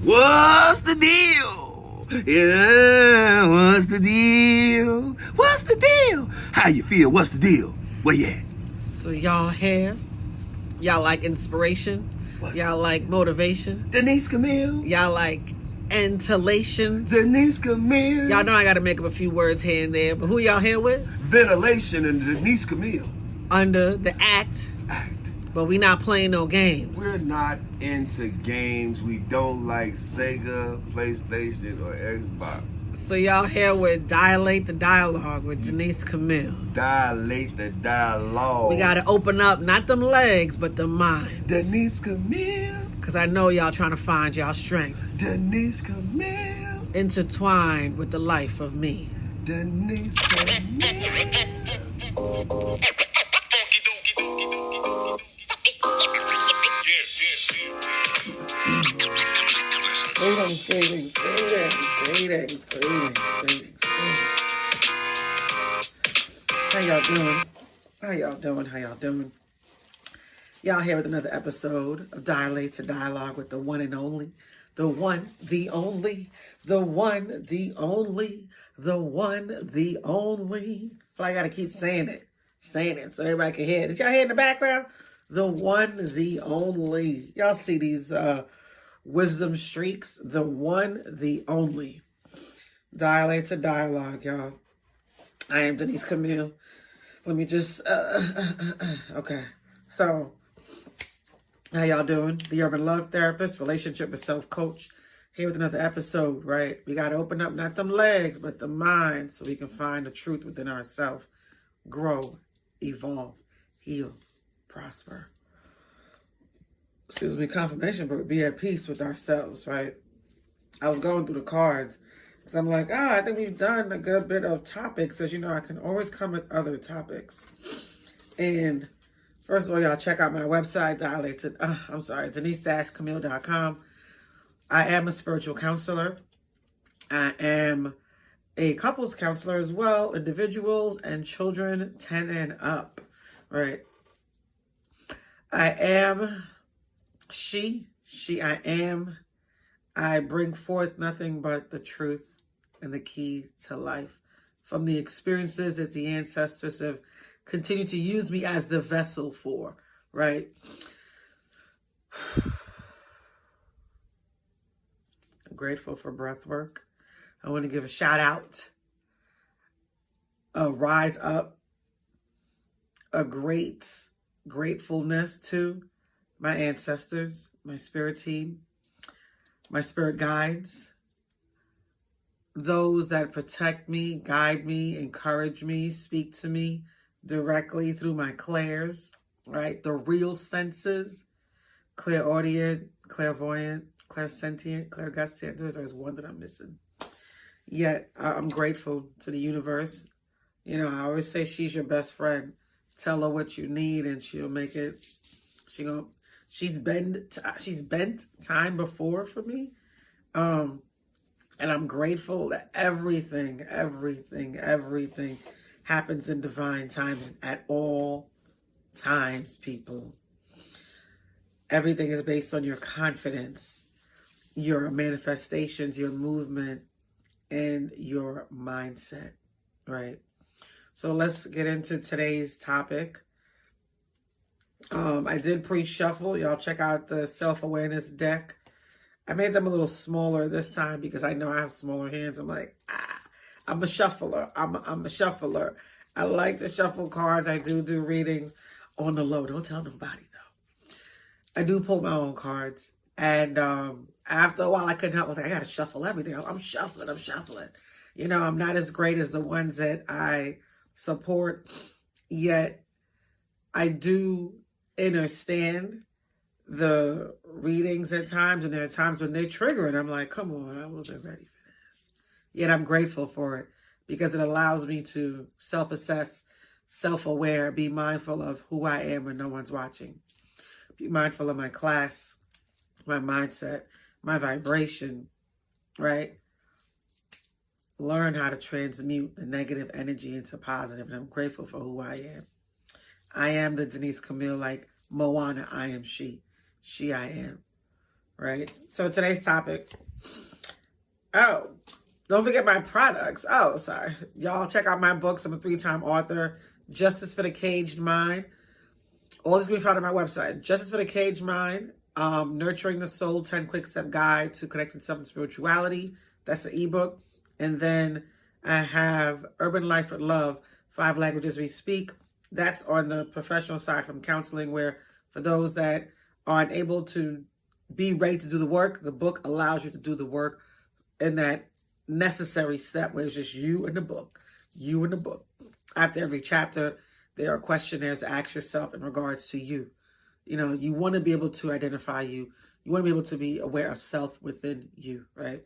What's the deal? Yeah, what's the deal? What's the deal? How you feel? What's the deal? Where you at? So y'all here? Y'all like inspiration? Y'all like motivation? Denise Camille? Y'all like ventilation? Denise Camille? Y'all know I gotta make up a few words here and there, but who y'all here with? Ventilation and Denise Camille. Under the act, but we not playing no games. We're not into games. We don't like Sega, PlayStation, or Xbox. So y'all here with Dilate the Dialogue with Denise Camille. Dilate the dialogue. We gotta open up, not them legs, but the mind. Denise Camille. Cause I know y'all trying to find y'all strength. Denise Camille. Intertwined with the life of me. Denise Camille. Greetings. How y'all doing? Y'all here with another episode of Dilate to Dialogue with the one and only, the one, the only, the one, the only, the one, the only. I feel like I gotta keep saying it so everybody can hear it. Did y'all hear in the background? The one, the only. Y'all see these wisdom streaks? The one, the only. Dilate to Dialogue, y'all. I am Denise Camille. Let me just, okay. So, how y'all doing? The Urban Love Therapist, Relationship and Self Coach. Here with another episode, right? We got to open up not them legs, but the mind so we can find the truth within ourselves. Grow, evolve, heal, prosper. Excuse me, confirmation, but be at peace with ourselves, right? I was going through the cards because I'm like, I think we've done a good bit of topics. As you know, I can always come with other topics. And first of all, y'all check out my website, Denise-Camille.com. I am a spiritual counselor. I am a couples counselor as well, individuals and children 10 and up, right? I am I am. I bring forth nothing but the truth and the key to life from the experiences that the ancestors have continued to use me as the vessel for, right? I'm grateful for breath work. I want to give a shout out, a rise up, a great gratefulness to my ancestors, my spirit team, my spirit guides, those that protect me, guide me, encourage me, speak to me directly through my clairs, right? The real senses, clairaudient, clairvoyant, clairsentient, clairgustient. There's one that I'm missing. Yet I'm grateful to the universe. You know, I always say she's your best friend. Tell her what you need and she'll make it. She's bent time before for me. And I'm grateful that everything happens in divine timing at all times, people. Everything is based on your confidence, your manifestations, your movement, and your mindset, right? So let's get into today's topic. I did pre-shuffle. Y'all check out the self-awareness deck. I made them a little smaller this time because I know I have smaller hands. I'm like, I'm a shuffler. I'm a shuffler. I like to shuffle cards. I do readings on the low. Don't tell nobody, though. I do pull my own cards. And after a while, I couldn't help. I was like, I got to shuffle everything. I'm shuffling. You know, I'm not as great as the ones that I support, yet I do understand the readings at times, and there are times when they trigger and I'm like, come on, I wasn't ready for this. Yet I'm grateful for it because it allows me to self-assess, self-aware, be mindful of who I am when no one's watching. Be mindful of my class, my mindset, my vibration, right? Learn how to transmute the negative energy into positive, and I'm grateful for who I am. I am the Denise Camille, like Moana, I am she. She, I am. right? So today's topic, oh, don't forget my products. Oh, sorry. Y'all check out my books. I'm a 3-time author. Justice for the Caged Mind. All this can be found on my website. Justice for the Caged Mind. Nurturing the Soul, 10 Quick Step Guide to Connecting Self and Spirituality. That's the ebook. And then I have Urban Life with Love, 5 Languages We Speak. That's on the professional side from counseling, where for those that aren't able to be ready to do the work, the book allows you to do the work in that necessary step where it's just you and the book. You and the book. After every chapter, there are questionnaires to ask yourself in regards to you. You know, you want to be able to identify you. You want to be able to be aware of self within you, right?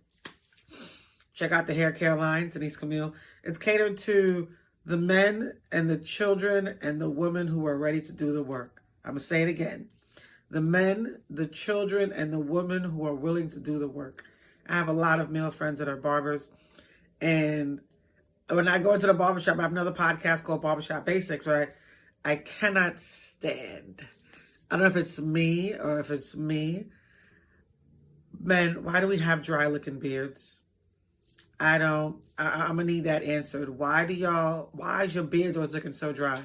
Check out the hair care line, Denise Camille. It's catered to the men and the children and the women who are ready to do the work. I'm going to say it again. The men, the children, and the women who are willing to do the work. I have a lot of male friends that are barbers. And when I go into the barbershop, I have another podcast called Barbershop Basics, right? I cannot stand, I don't know if it's me or if it's me, men, why do we have dry looking beards? I'm going to need that answered. Why is your beard always looking so dry?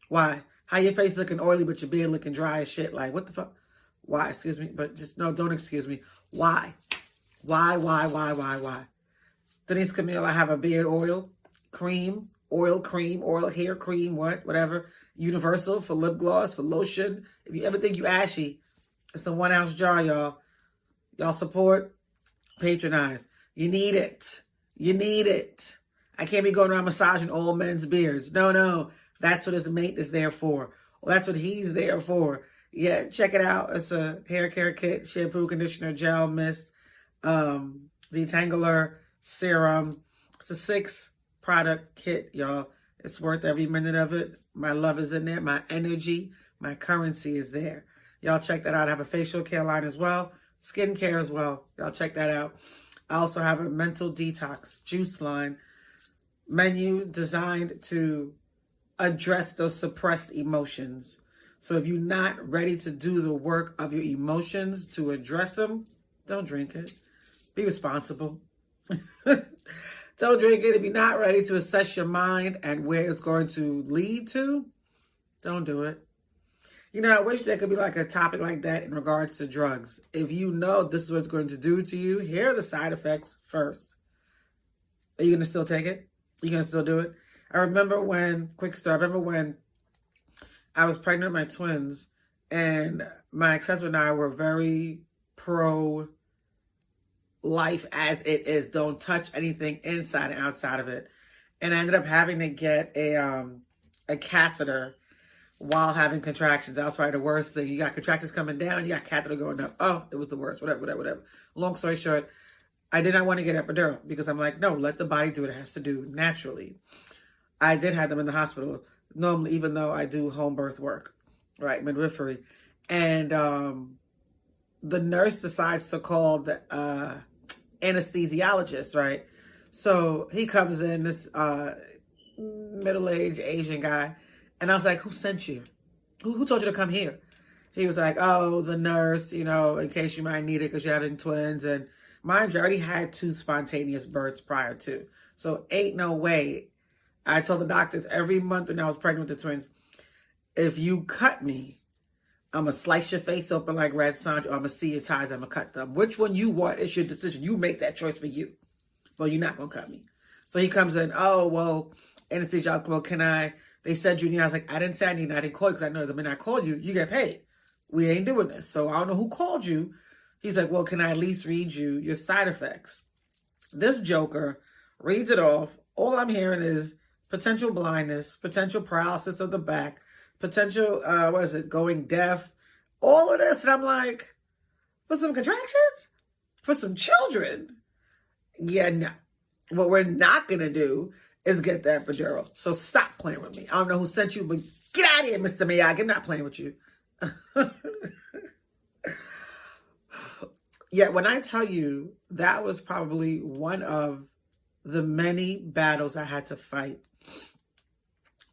Why? How your face looking oily, but your beard looking dry as shit? Like, what the fuck? Why? Excuse me. But just, no, don't excuse me. Why? Why? Denise Camille, I have a beard oil, cream, oil, hair cream, whatever. Universal for lip gloss, for lotion. If you ever think you ashy, it's a 1 ounce jar, y'all. Y'all support, patronize. You need it. You need it. I can't be going around massaging old men's beards. No. That's what his mate is there for. Well, that's what he's there for. Yeah, check it out. It's a hair care kit, shampoo, conditioner, gel, mist, detangler, serum. It's a 6-product kit, y'all. It's worth every minute of it. My love is in there. My energy, my currency is there. Y'all check that out. I have a facial care line as well. Skincare as well. Y'all check that out. I also have a mental detox juice line menu designed to address those suppressed emotions. So if you're not ready to do the work of your emotions to address them, don't drink it. Be responsible. Don't drink it. If you're not ready to assess your mind and where it's going to lead to, don't do it. You know, I wish there could be like a topic like that in regards to drugs. If you know this is what it's going to do to you, here are the side effects first. Are you going to still take it? Are you going to still do it? I remember when I was pregnant with my twins, and my ex-husband and I were very pro life as it is. Don't touch anything inside and outside of it. And I ended up having to get a catheter while having contractions. That was probably the worst thing. You got contractions coming down, you got catheter going up. Oh, it was the worst. Whatever. Long story short, I did not want to get epidural because I'm like, no, let the body do what it has to do naturally. I did have them in the hospital normally, even though I do home birth work, right, midwifery. And the nurse decides to call the anesthesiologist, right? So he comes in, this middle-aged Asian guy, and I was like, who sent you? Who told you to come here? He was like, oh, the nurse, you know, in case you might need it because you're having twins. And mind you, I already had 2 spontaneous births prior to. So ain't no way. I told the doctors every month when I was pregnant with the twins, if you cut me, I'm going to slice your face open like Red Sonja, or I'm going to see your ties, I'm going to cut them. Which one you want, it's your decision. You make that choice for you. Well, you're not going to cut me. So he comes in, oh, well, anesthesiologist, well, can I, they said you need, I was like, I didn't say I need, I didn't call you because I know the minute I called you, you get paid. We ain't doing this. So I don't know who called you. He's like, well, can I at least read you your side effects? This joker reads it off. All I'm hearing is potential blindness, potential paralysis of the back, potential, going deaf, all of this. And I'm like, for some contractions? For some children? Yeah, no. What we're not going to do is get that epidural. So stop playing with me. I don't know who sent you, but get out of here, Mr. Miyagi. I'm not playing with you. Yet when I tell you, that was probably one of the many battles I had to fight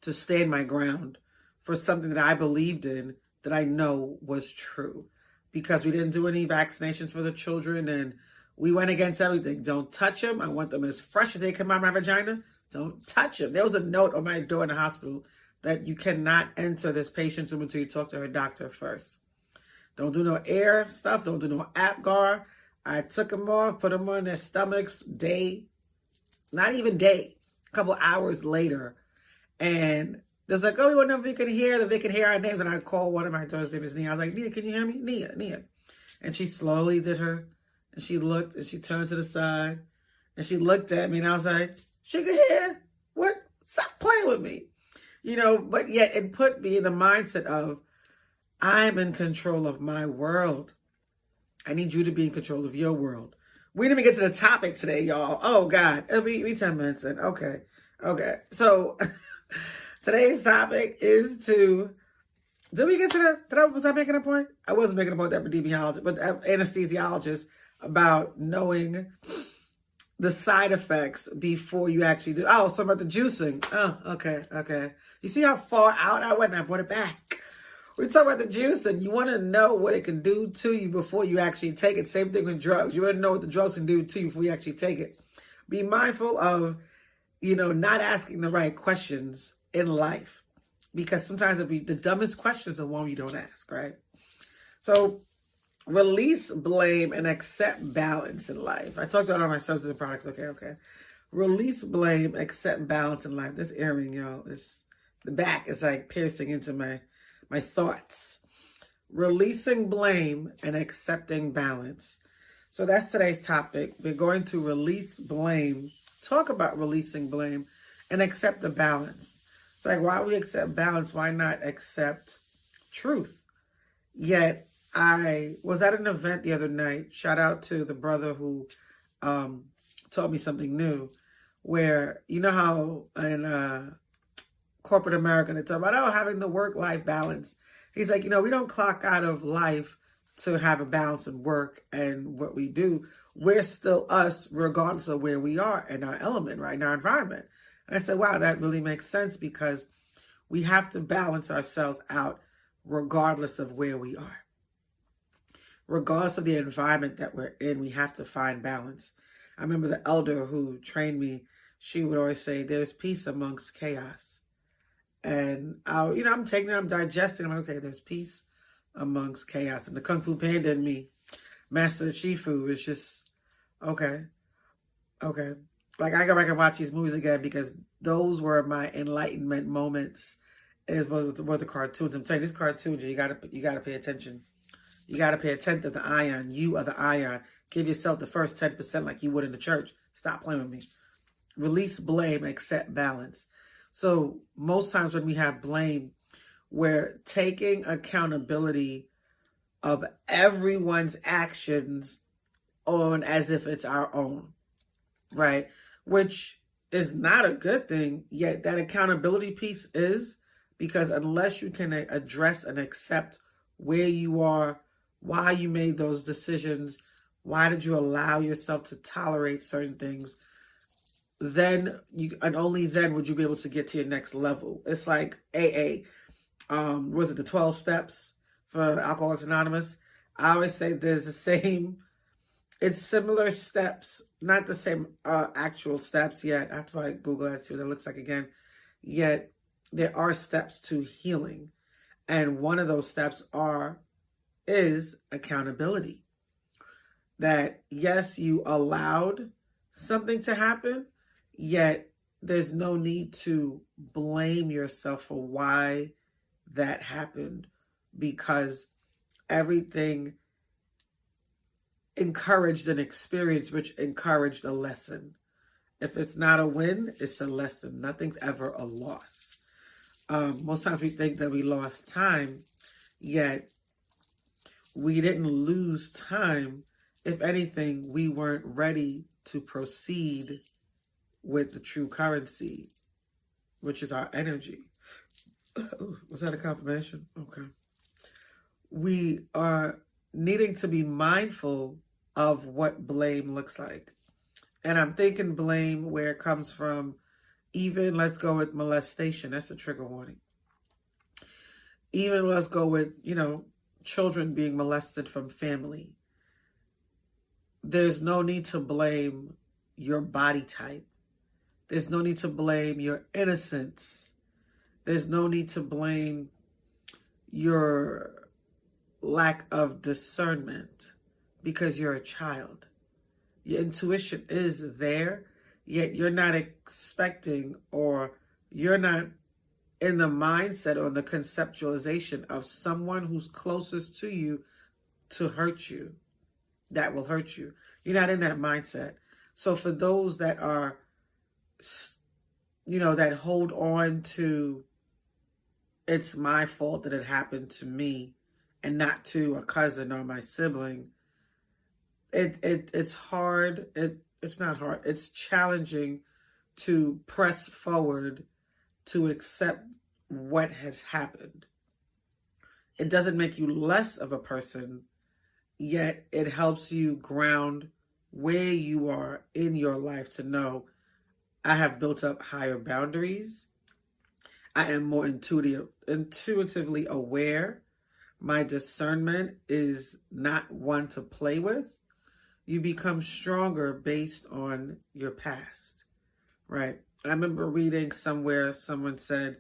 to stand my ground for something that I believed in, that I know was true. because we didn't do any vaccinations for the children, and we went against everything. Don't touch them. I want them as fresh as they come out of my vagina. Don't touch them. There was a note on my door in the hospital that you cannot enter this patient's room until you talk to her doctor first. Don't do no air stuff. Don't do no Apgar. I took them off, put them on their stomachs not even day, a couple hours later. And there's like, oh, we want to know if you can hear, that they can hear our names. And I called one of my daughter's name is Nia. I was like, Nia, can you hear me? Nia. And she slowly did her, and she looked, and she turned to the side, and she looked at me, and I was like, she can hear? What? Stop playing with me. But yet it put me in the mindset of, I'm in control of my world. I need you to be in control of your world. We didn't even get to the topic today, y'all. Oh, God. It'll be 10 minutes in. Okay. So today's topic is did we get to was I making a point? I wasn't making a point, epidemiologist, but anesthesiologist, about knowing the side effects before you actually do. Oh, so about the juicing. Oh, okay. You see how far out I went and I brought it back. We talk about the juicing. You want to know what it can do to you before you actually take it. Same thing with drugs. You want to know what the drugs can do to you before you actually take it. Be mindful of, not asking the right questions in life, because sometimes it'll be the dumbest questions are one you don't ask, right? So release blame and accept balance in life. I talked about all my substances and products. Okay. Release blame, accept balance in life. This earring, y'all, the back is like piercing into my thoughts. Releasing blame and accepting balance. So that's today's topic. We're going to release blame, talk about releasing blame, and accept the balance. It's like, why we accept balance? Why not accept truth? Yet I was at an event the other night. Shout out to the brother who taught me something new, where, how in corporate America, they talk about, having the work-life balance. He's like, we don't clock out of life to have a balance in work and what we do. We're still us regardless of where we are in our element, right, in our environment. And I said, wow, that really makes sense, because we have to balance ourselves out regardless of where we are. Regardless of the environment that we're in, we have to find balance. I remember the elder who trained me, she would always say, there's peace amongst chaos. And I'm taking it, I'm digesting. I'm like, okay, there's peace amongst chaos. And the Kung Fu Panda in me, Master Shifu, is just, okay. Like, I go back and watch these movies again, because those were my enlightenment moments, as well with the cartoons. I'm telling you, these cartoons, you gotta pay attention. You gotta pay attention to the ion. You are the ion. Give yourself the first 10% like you would in the church. Stop playing with me. Release blame, accept balance. So most times when we have blame, we're taking accountability of everyone's actions on as if it's our own, right? Which is not a good thing, yet that accountability piece is, because unless you can address and accept where you are, why you made those decisions, why did you allow yourself to tolerate certain things, then only then would you be able to get to your next level. It's like AA. Was it the 12 steps for Alcoholics Anonymous? I always say there's the same, it's similar steps, not the same actual steps yet. I have to probably Google that, see what it looks like again. Yet there are steps to healing. And one of those steps is accountability. That yes, you allowed something to happen, yet there's no need to blame yourself for why that happened, because everything encouraged an experience which encouraged a lesson. If it's not a win, it's a lesson. Nothing's ever a loss. Most times we think that we lost time, yet we didn't lose time. If anything, we weren't ready to proceed with the true currency, which is our energy. Was that a confirmation? Okay. We are needing to be mindful of what blame looks like. And I'm thinking blame where it comes from, even let's go with molestation. That's a trigger warning. Even let's go with, children being molested from family, there's no need to blame your body type. There's no need to blame your innocence. There's no need to blame your lack of discernment because you're a child. Your intuition is there, yet you're not expecting, or you're not in the mindset or the conceptualization of someone who's closest to you to hurt you, that will hurt you. You're not in that mindset. So for those that are, that hold on to, it's my fault that it happened to me and not to a cousin or my sibling, it's hard. It's not hard. It's challenging to press forward to accept what has happened. It doesn't make you less of a person, yet it helps you ground where you are in your life to know, I have built up higher boundaries. I am more intuitively aware. My discernment is not one to play with. You become stronger based on your past, right? I remember reading somewhere, someone said,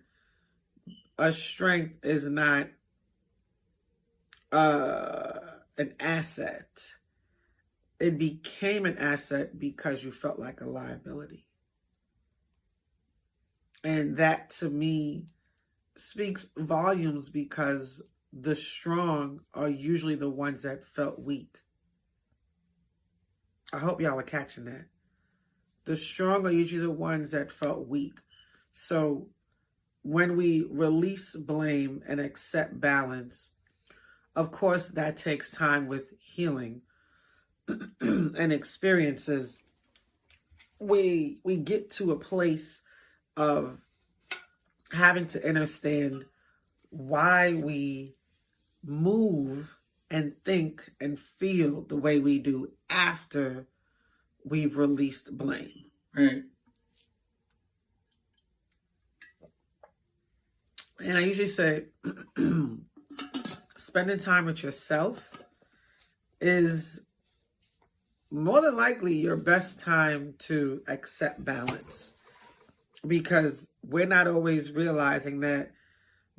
a strength is not an asset. It became an asset because you felt like a liability. And that, to me, speaks volumes, because the strong are usually the ones that felt weak. I hope y'all are catching that. The strong are usually the ones that felt weak. So when we release blame and accept balance, of course, that takes time with healing and experiences. We get to a place of having to understand why we move and think and feel the way we do after we've released blame, right? And I usually say spending time with yourself is more than likely your best time to accept balance, because we're not always realizing that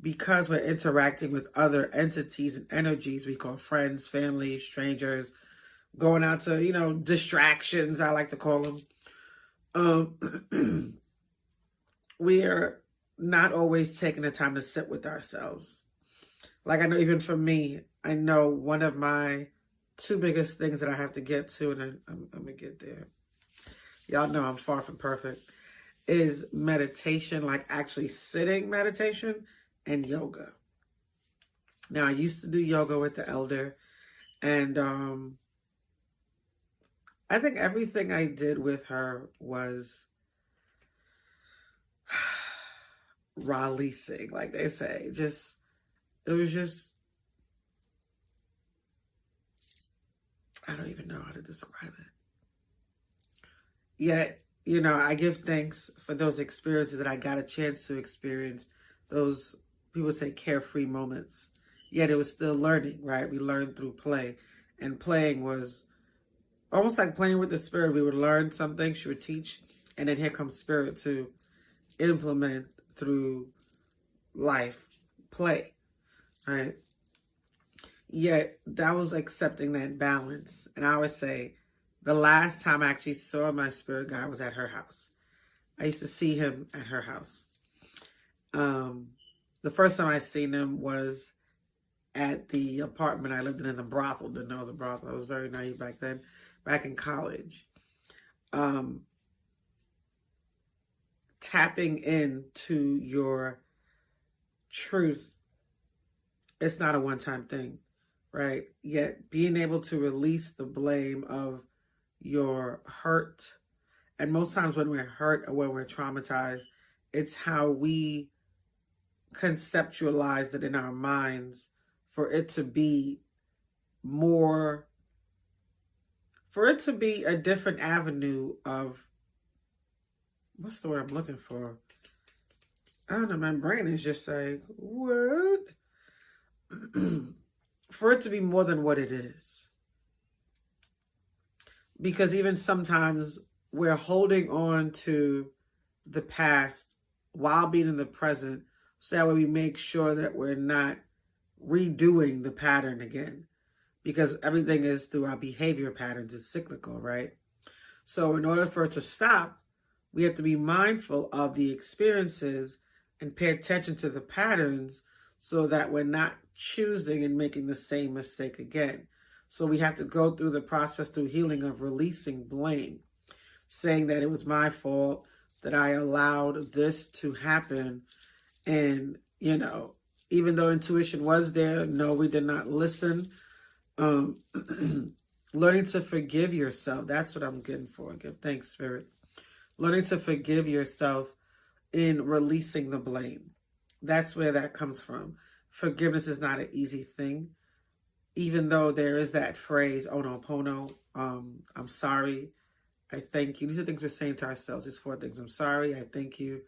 because we're interacting with other entities and energies we call friends, family, strangers, going out to, distractions, I like to call them. We are not always taking the time to sit with ourselves. Like, I know even for me, I know one of my two biggest things that I have to get to, and I'm going to get there. Y'all know I'm far from perfect, is meditation, like actually sitting meditation, and yoga. Now, I used to do yoga with the elder, and I think everything I did with her was releasing, like they say. It was just, I don't even know how to describe it. Yet, I give thanks for those experiences that I got a chance to experience, those, people say, carefree moments. Yet it was still learning, right? We learned through play. And playing was almost like playing with the spirit. We would learn something, she would teach, and then here comes spirit to implement through life, play, right? Yet that was accepting that balance. And I always say, the last time I actually saw my spirit guide was at her house. I used to see him at her house. The first time I seen him was at the apartment I lived in the brothel. Didn't know it was a brothel. I was very naive back then, back in college. Tapping into your truth, it's not a one-time thing, right? Yet being able to release the blame of your hurt, and most times when we're hurt or when we're traumatized, it's how we conceptualize it in our minds for it to be more, for it to be a different avenue of, what's the word I'm looking for? I don't know, my brain is just like, what? for it to be more than what it is. Because even sometimes we're holding on to the past while being in the present, so that way we make sure that we're not redoing the pattern again. Because everything is through our behavior patterns, it's cyclical, right? So in order for it to stop, we have to be mindful of the experiences and pay attention to the patterns so that we're not choosing and making the same mistake again. So we have to go through the process through healing of releasing blame, saying that it was my fault, that I allowed this to happen. And, you know, even though intuition was there, no, we did not listen. Learning to forgive yourself. That's what I'm getting for. Give thanks, Spirit. Learning to forgive yourself in releasing the blame. That's where that comes from. Forgiveness is not an easy thing. Even though there is that phrase, Ho'oponopono, I'm sorry, I thank you. These are things we're saying to ourselves. These 4 things. I'm sorry, I thank you,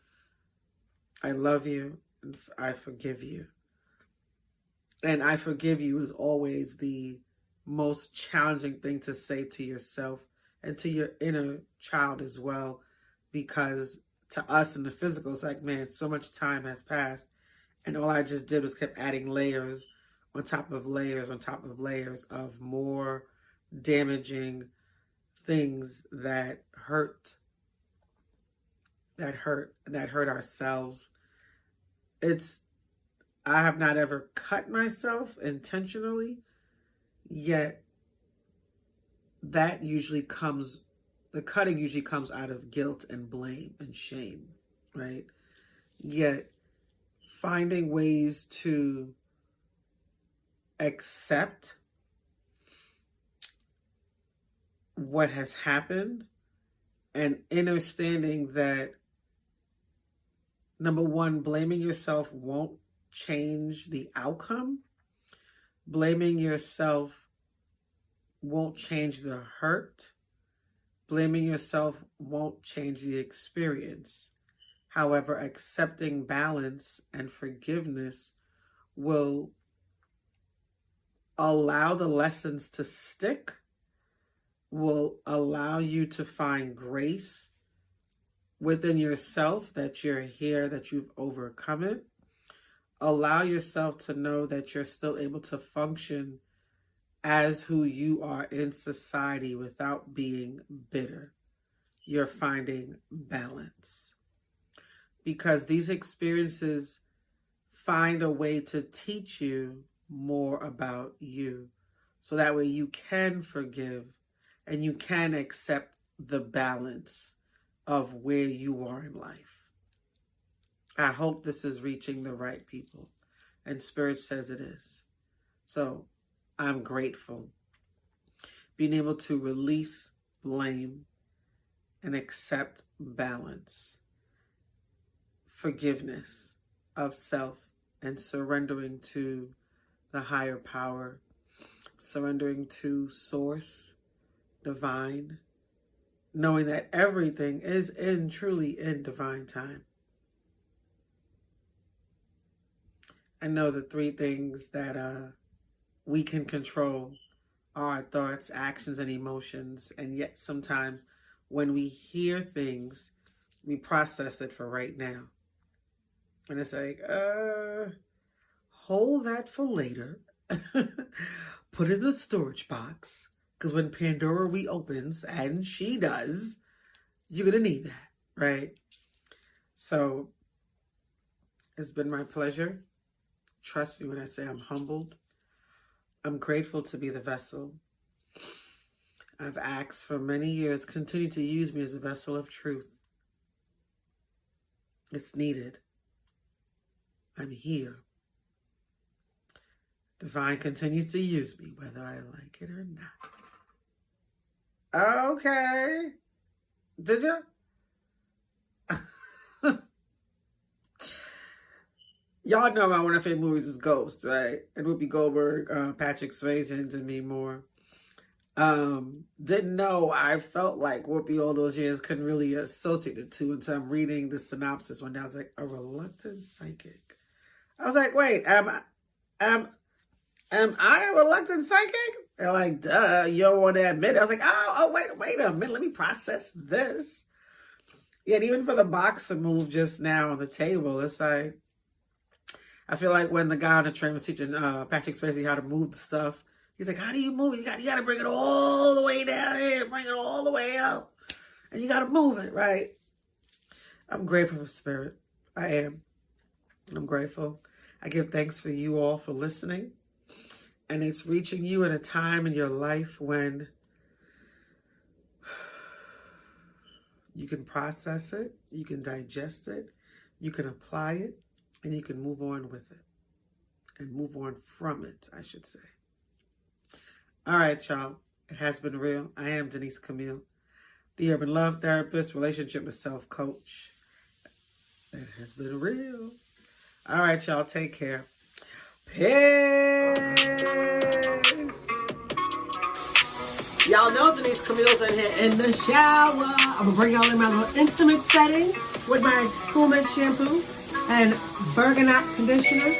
I love you, and I forgive you. And I forgive you is always the most challenging thing to say to yourself and to your inner child as well, because to us in the physical, it's like, man, so much time has passed, and all I just did was kept adding layers on top of layers on top of layers of more damaging things that hurt ourselves. I have not ever cut myself intentionally, yet the cutting usually comes out of guilt and blame and shame, right? Yet finding ways to accept what has happened and understanding that, number one, blaming yourself won't change the outcome. Blaming yourself won't change the hurt. Blaming yourself won't change the experience. However, accepting balance and forgiveness will allow the lessons to stick, will allow you to find grace within yourself, that you're here, that you've overcome it. Allow yourself to know that you're still able to function as who you are in society without being bitter. You're finding balance. Because these experiences find a way to teach you more about you. So that way you can forgive and you can accept the balance of where you are in life. I hope this is reaching the right people. And Spirit says it is. So I'm grateful. Being able to release blame and accept balance. Forgiveness of self and surrendering to the higher power. Surrendering to Source, Divine. Knowing that everything is truly in divine time. I know the 3 things that we can control are our thoughts, actions, and emotions. And yet sometimes when we hear things, we process it for right now. And it's like, hold that for later. Put it in the storage box. Because when Pandora reopens, and she does, you're going to need that, right? So it's been my pleasure. Trust me when I say I'm humbled. I'm grateful to be the vessel. I've asked for many years, continue to use me as a vessel of truth. It's needed. I'm here. Divine continues to use me, whether I like it or not. Okay. Did you? Y'all know one of my favorite movies is Ghost, right? And Whoopi Goldberg, Patrick Swayze, and Demi Moore. Didn't know I felt like Whoopi all those years, couldn't really associate the two until I'm reading the synopsis one day. I was like, a reluctant psychic. I was like, wait, Am I a reluctant psychic? They're like, duh, you don't want to admit it. I was like, wait a minute. Let me process this. Yeah, and even for the boxer move just now on the table, it's like, I feel like when the guy on the train was teaching Patrick Swayze how to move the stuff, he's like, how do you move? You got to bring it all the way down here, bring it all the way up. And you got to move it, right? I'm grateful for spirit. I am. I'm grateful. I give thanks for you all for listening. And it's reaching you at a time in your life when you can process it, you can digest it, you can apply it, and you can move on with it. And move on from it, I should say. All right, y'all. It has been real. I am Denise Camille, the Urban Love Therapist, Relationship and Self Coach. It has been real. All right, y'all. Take care. Peace. Y'all know Denise Camille's in here in the shower. I'm going to bring y'all in my little intimate setting with my Cool Mint shampoo and Bergamot conditioner.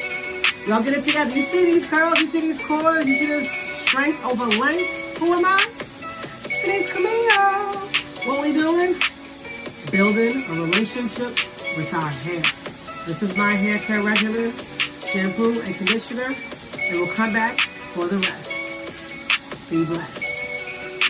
Y'all get it together. You see these curls? You see these cords? You see this strength over length? Who am I? Denise Camille. What we doing? Building a relationship with our hair. This is my hair care regimen, shampoo and conditioner, and we'll come back for the rest. Be blessed.